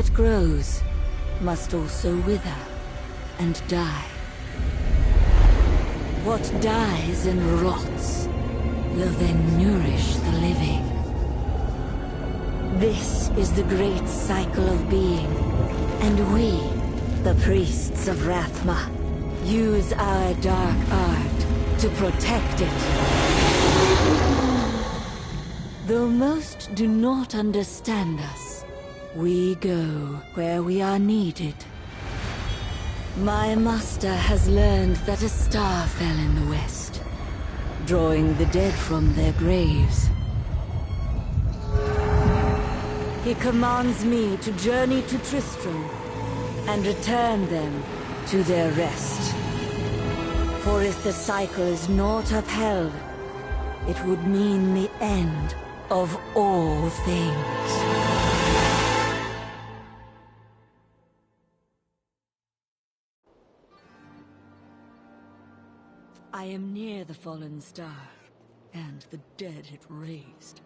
that grows must also wither and die. What dies and rots will then nourish the living. This is the great cycle of being, and we, the priests of Rathma, use our dark art to protect it. Though most do not understand us, we go where we are needed. My master has learned that a star fell in the west, drawing the dead from their graves. He commands me to journey to Tristram and return them to their rest. For if the cycle is not upheld, it would mean the end of all things. I am near the fallen star, and the dead it raised.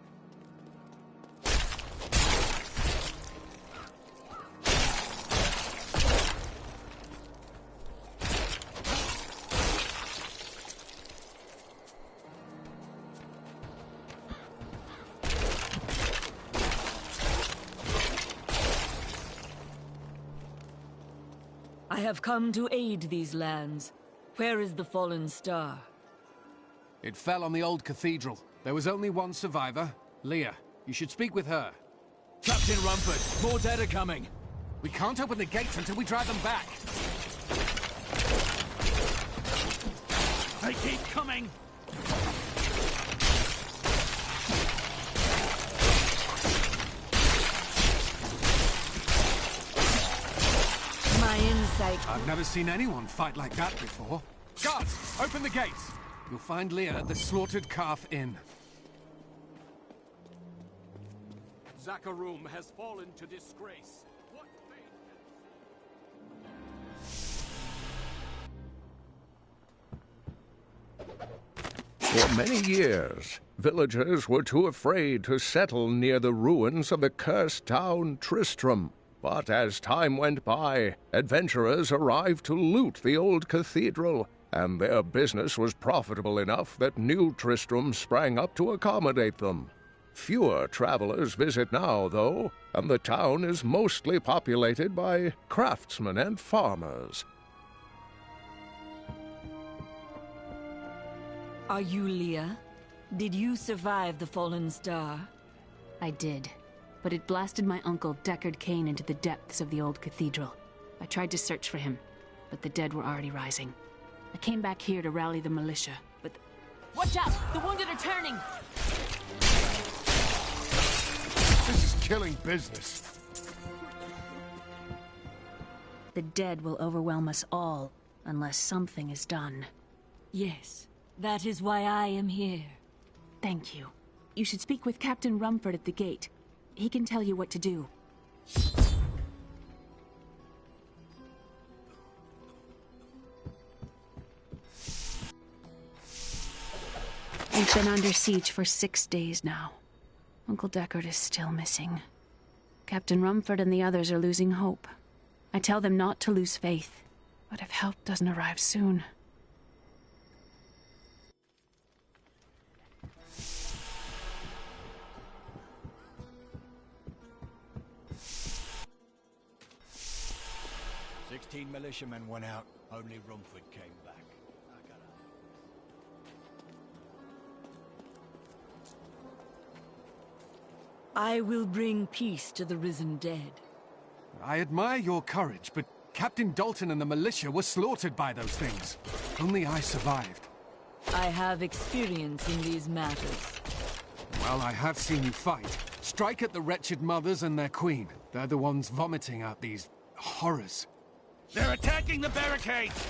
I have come to aid these lands. Where is the fallen star? It fell on the old cathedral. There was only one survivor, Leah. You should speak with her. Captain Rumford, more dead are coming. We can't open the gates until we drive them back. They keep coming! My insight... I've never seen anyone fight like that before. Guards, open the gates! You'll find Leah at the Slaughtered Calf Inn. Zakharum has fallen to disgrace. What For many years, villagers were too afraid to settle near the ruins of the cursed town Tristram. But as time went by, adventurers arrived to loot the old cathedral, and their business was profitable enough that new Tristram sprang up to accommodate them. Fewer travelers visit now, though, and the town is mostly populated by craftsmen and farmers. Are you Leah? Did you survive the fallen star? I did, but it blasted my uncle Deckard Cain into the depths of the old cathedral. I tried to search for him, but the dead were already rising. I came back here to rally the militia, but... Watch out! The wounded are turning! This is killing business. The dead will overwhelm us all, unless something is done. Yes, that is why I am here. Thank you. You should speak with Captain Rumford at the gate. He can tell you what to do. We've been under siege for 6 days now. Uncle Deckard is still missing. Captain Rumford and the others are losing hope. I tell them not to lose faith, but if help doesn't arrive soon... militiamen went out, only Rumford came back. I will bring peace to the risen dead. I admire your courage, but Captain Dalton and the militia were slaughtered by those things. Only I survived. I have experience in these matters. Well, I have seen you fight. Strike at the wretched mothers and their queen. They're the ones vomiting out these horrors. They're attacking the barricades!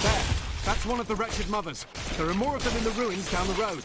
There! That's one of the wretched mothers. There are more of them in the ruins down the road.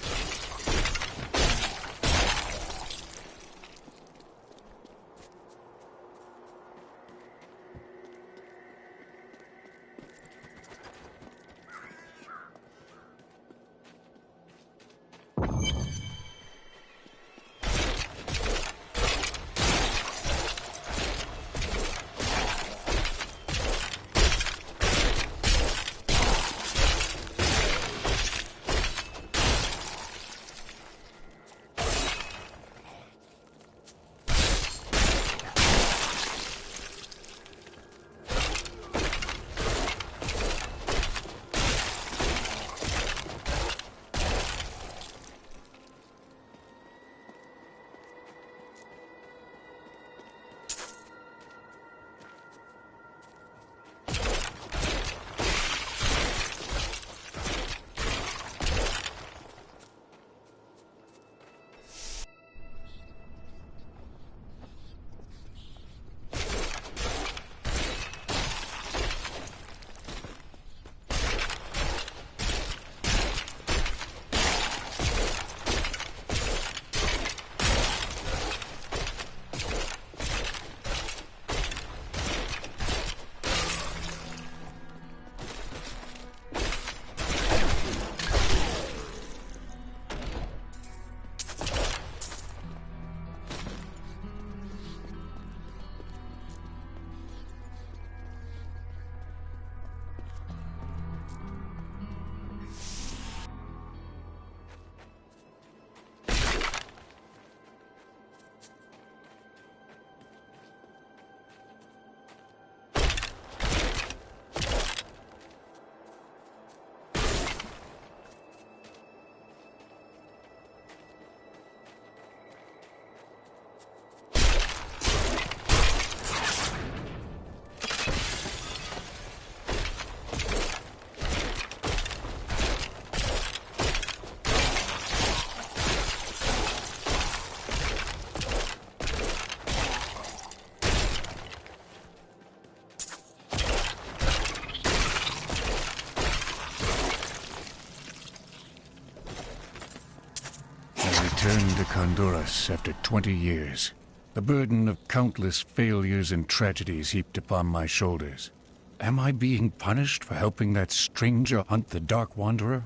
returned to Honduras after 20 years. The burden of countless failures and tragedies heaped upon my shoulders. Am I being punished for helping that stranger hunt the Dark Wanderer?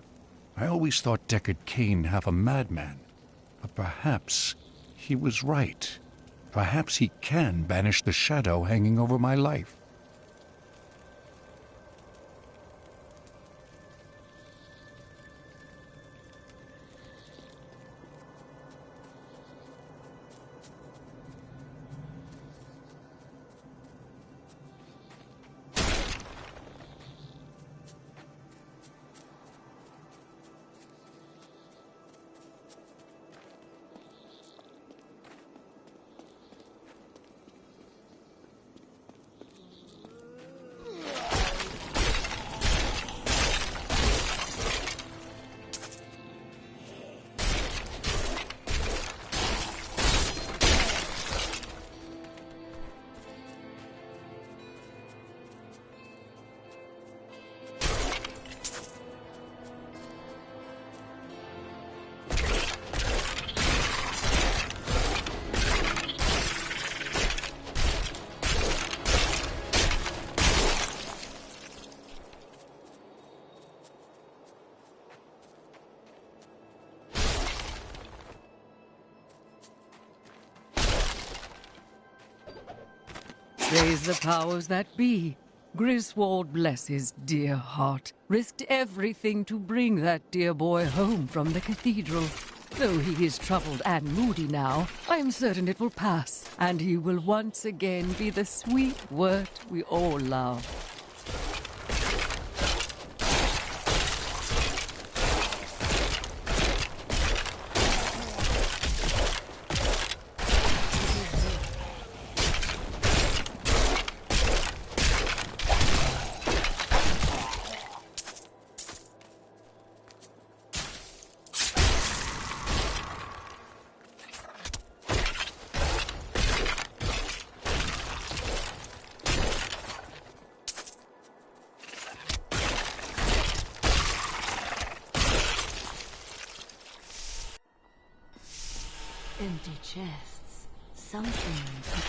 I always thought Deckard Cain half a madman. But perhaps he was right. Perhaps he can banish the shadow hanging over my life. Praise the powers that be. Griswold, bless his dear heart, risked everything to bring that dear boy home from the cathedral. Though he is troubled and moody now, I am certain it will pass, and he will once again be the sweet wirt we all love. Empty chests. Something.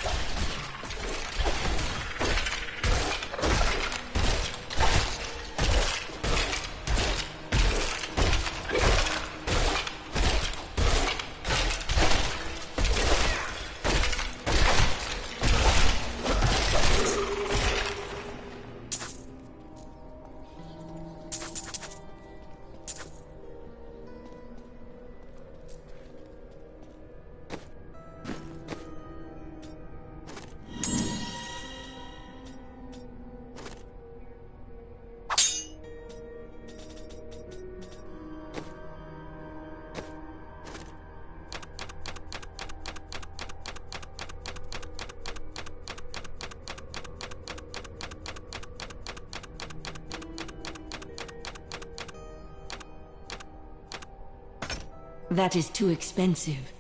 That is too expensive.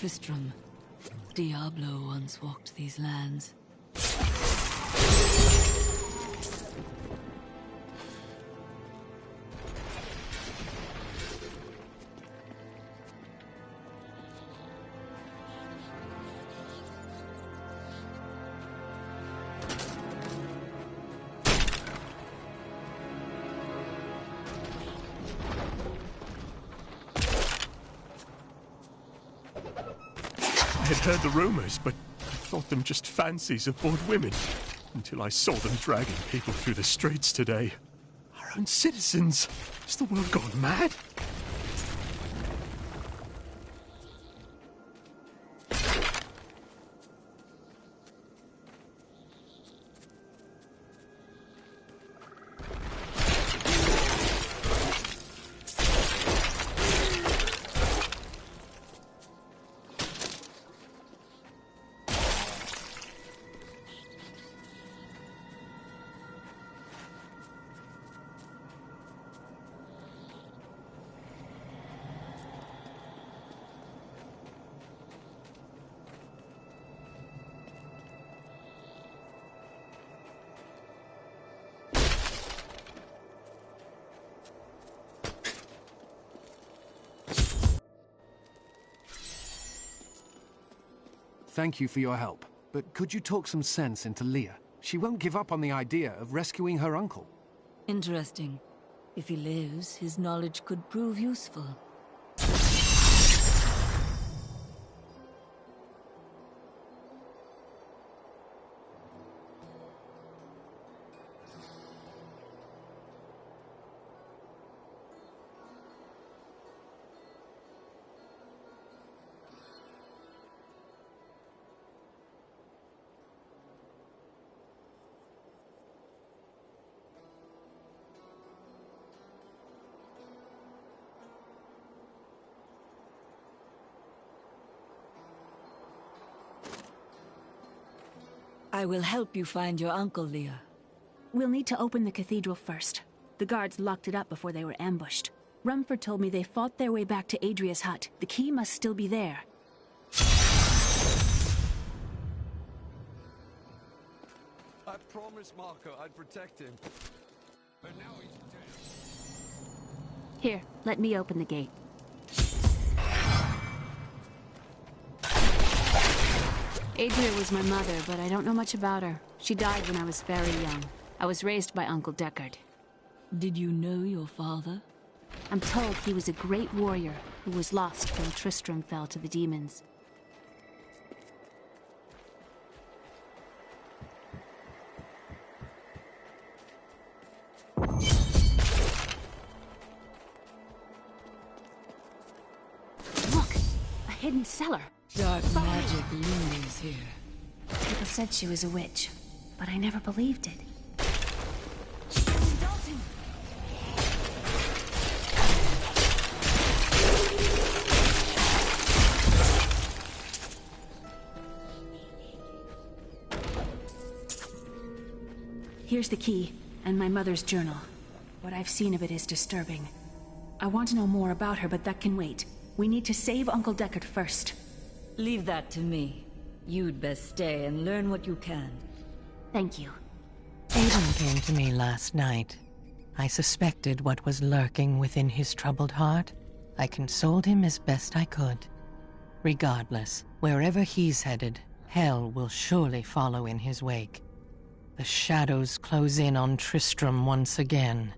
Tristram. Diablo once walked these lands. I had heard the rumors, but I thought them just fancies of bored women, until I saw them dragging people through the streets today. Our own citizens. Has the world gone mad? Thank you for your help, but could you talk some sense into Leah? She won't give up on the idea of rescuing her uncle. Interesting. If he lives, his knowledge could prove useful. I will help you find your uncle, Leah. We'll need to open the cathedral first. The guards locked it up before they were ambushed. Rumford told me they fought their way back to Adria's hut. The key must still be there. I promised Marco I'd protect him. But now he's dead. Here, let me open the gate. Adria was my mother, but I don't know much about her. She died when I was very young. I was raised by Uncle Deckard. Did you know your father? I'm told he was a great warrior who was lost when Tristram fell to the demons. Look! A hidden cellar! Dark magic looms here. People said she was a witch, but I never believed it. Here's the key, and my mother's journal. What I've seen of it is disturbing. I want to know more about her, but that can wait. We need to save Uncle Deckard first. Leave that to me. You'd best stay and learn what you can. Thank you. Aiden came to me last night. I suspected what was lurking within his troubled heart. I consoled him as best I could. Regardless, wherever he's headed, hell will surely follow in his wake. The shadows close in on Tristram once again.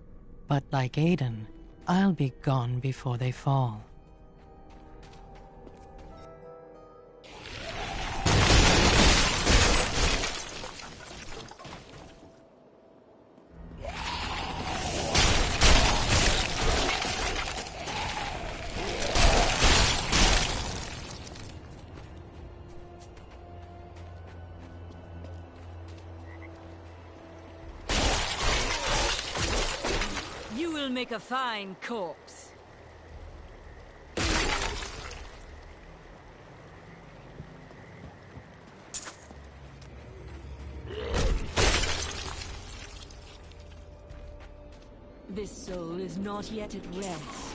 But like Aiden, I'll be gone before they fall. Make a fine corpse. This soul is not yet at rest.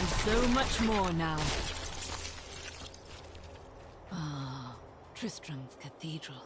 and so much more now. Ah, Tristram's Cathedral.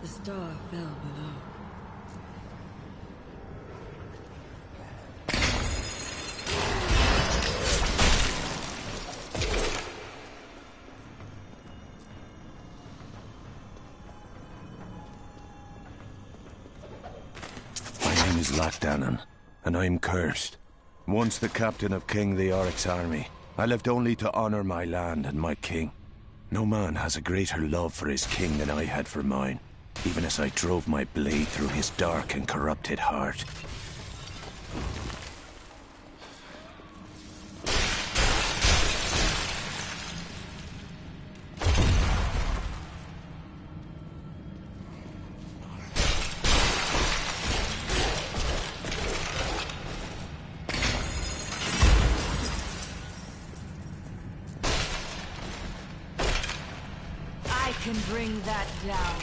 The star fell below. My name is Lochdanon, and I'm cursed. Once the captain of King Leoric's army, I lived only to honor my land and my king. No man has a greater love for his king than I had for mine, even as I drove my blade through his dark and corrupted heart. I can bring that down.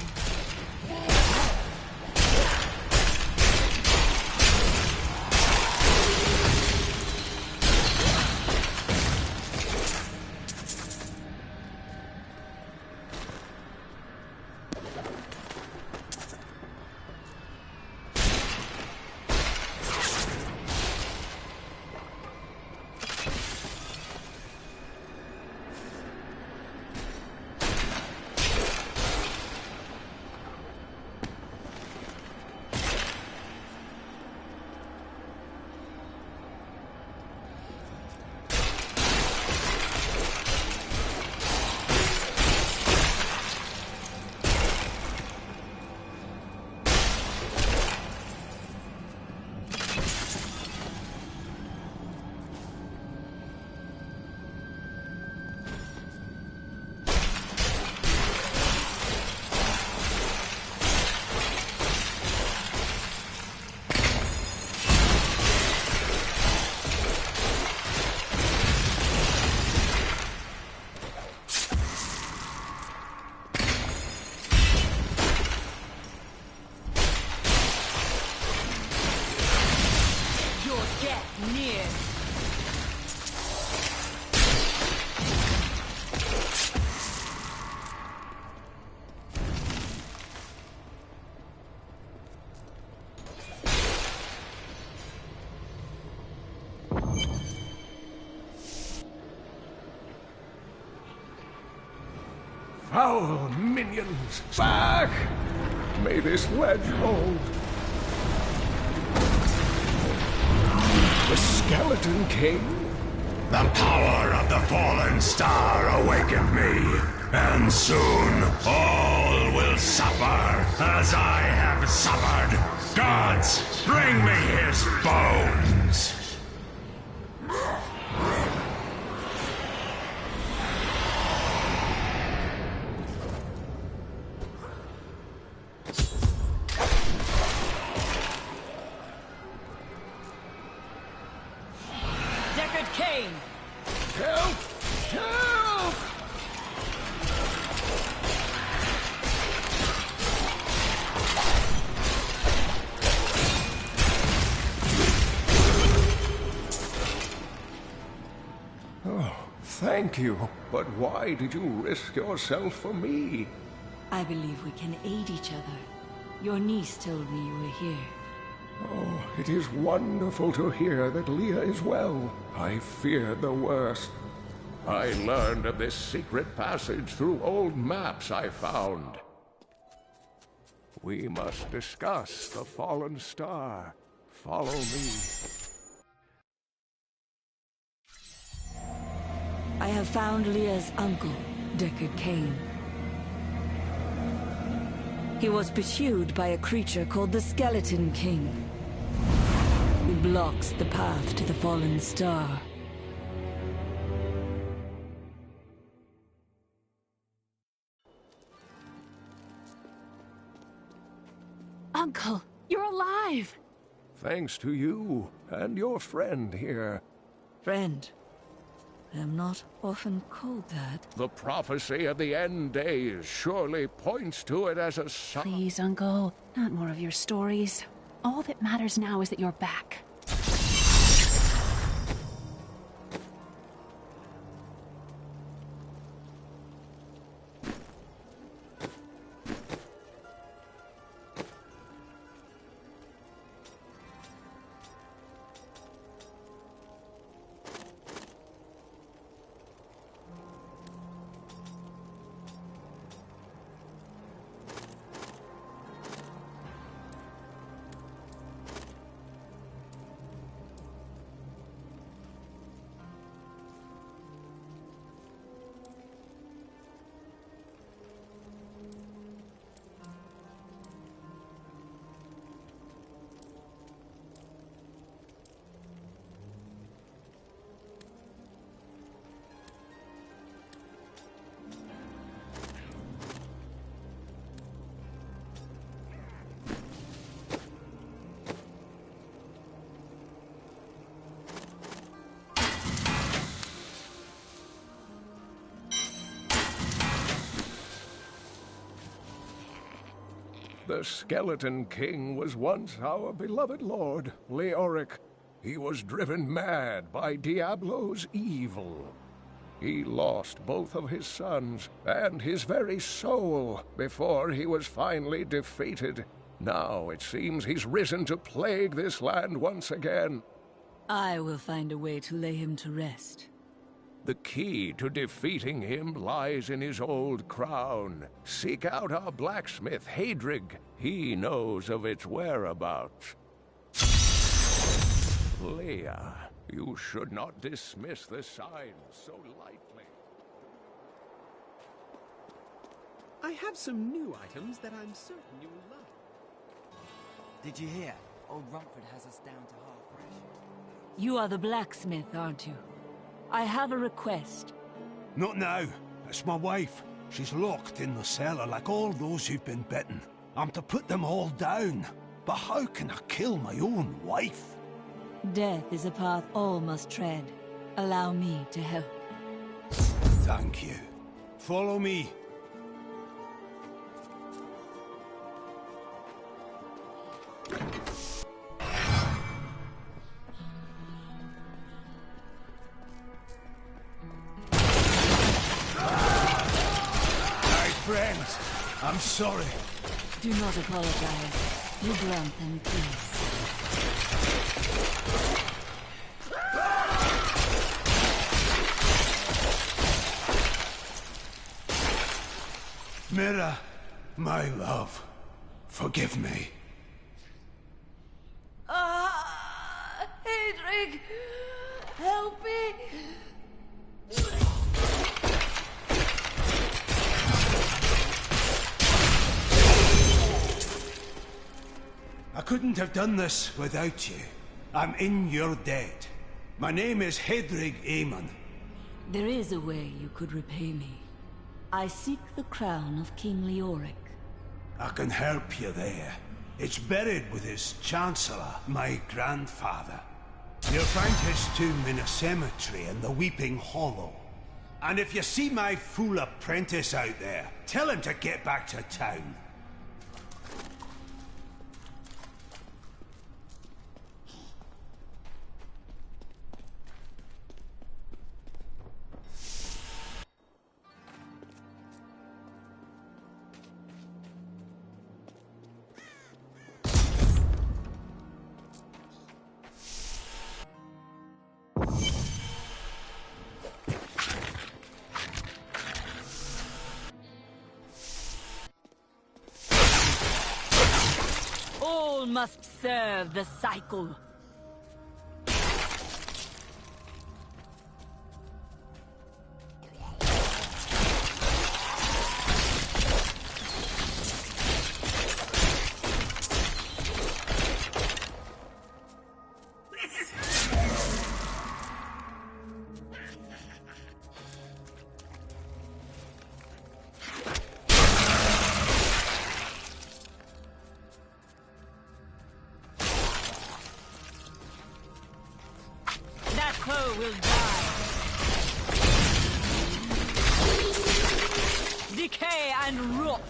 Foul minions, back! May this ledge hold. The Skeleton King? The power of the fallen star awakened me, and soon all will suffer as I have suffered. Gods, bring me his bones! Help! Help! Oh, thank you. But why did you risk yourself for me? I believe we can aid each other. Your niece told me you were here. Oh, it is wonderful to hear that Leah is well. I feared the worst. I learned of this secret passage through old maps I found. We must discuss the fallen star. Follow me. I have found Leah's uncle, Deckard Cain. He was pursued by a creature called the Skeleton King, who blocks the path to the fallen star. Uncle, you're alive! Thanks to you and your friend here. Friend? I am not often called that. The prophecy of the end days surely points to it as a sign. Please, Uncle, not more of your stories. All that matters now is that you're back. The Skeleton King was once our beloved lord, Leoric. He was driven mad by Diablo's evil. He lost both of his sons and his very soul before he was finally defeated. Now it seems he's risen to plague this land once again. I will find a way to lay him to rest. The key to defeating him lies in his old crown. Seek out our blacksmith, Hadrig. He knows of its whereabouts. Leah, you should not dismiss the signs so lightly. I have some new items that I'm certain you will love. Did you hear? Old Rumford has us down to half ration. You are the blacksmith, aren't you? I have a request. Not now. It's my wife. She's locked in the cellar like all those who've been bitten. I'm to put them all down. But how can I kill my own wife? Death is a path all must tread. Allow me to help. Thank you. Follow me. Friends, I'm sorry. Do not apologize. You grant them peace. Mira, my love, forgive me. Hadrig! Help me! I couldn't have done this without you. I'm in your debt. My name is Hadrig Aemon. There is a way you could repay me. I seek the crown of King Leoric. I can help you there. It's buried with his chancellor, my grandfather. You'll find his tomb in a cemetery in the Weeping Hollow. And if you see my fool apprentice out there, tell him to get back to town. All must serve the cycle. and rot!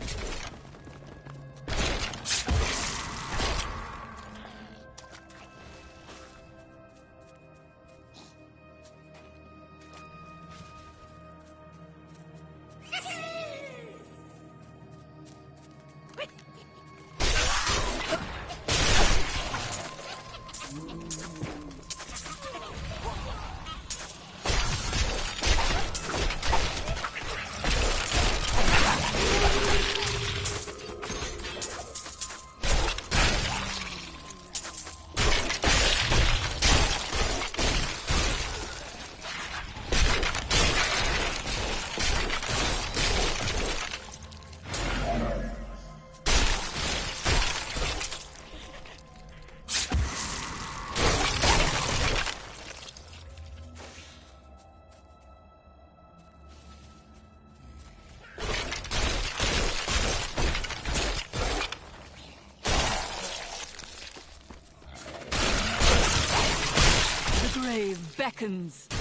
The grave beckons.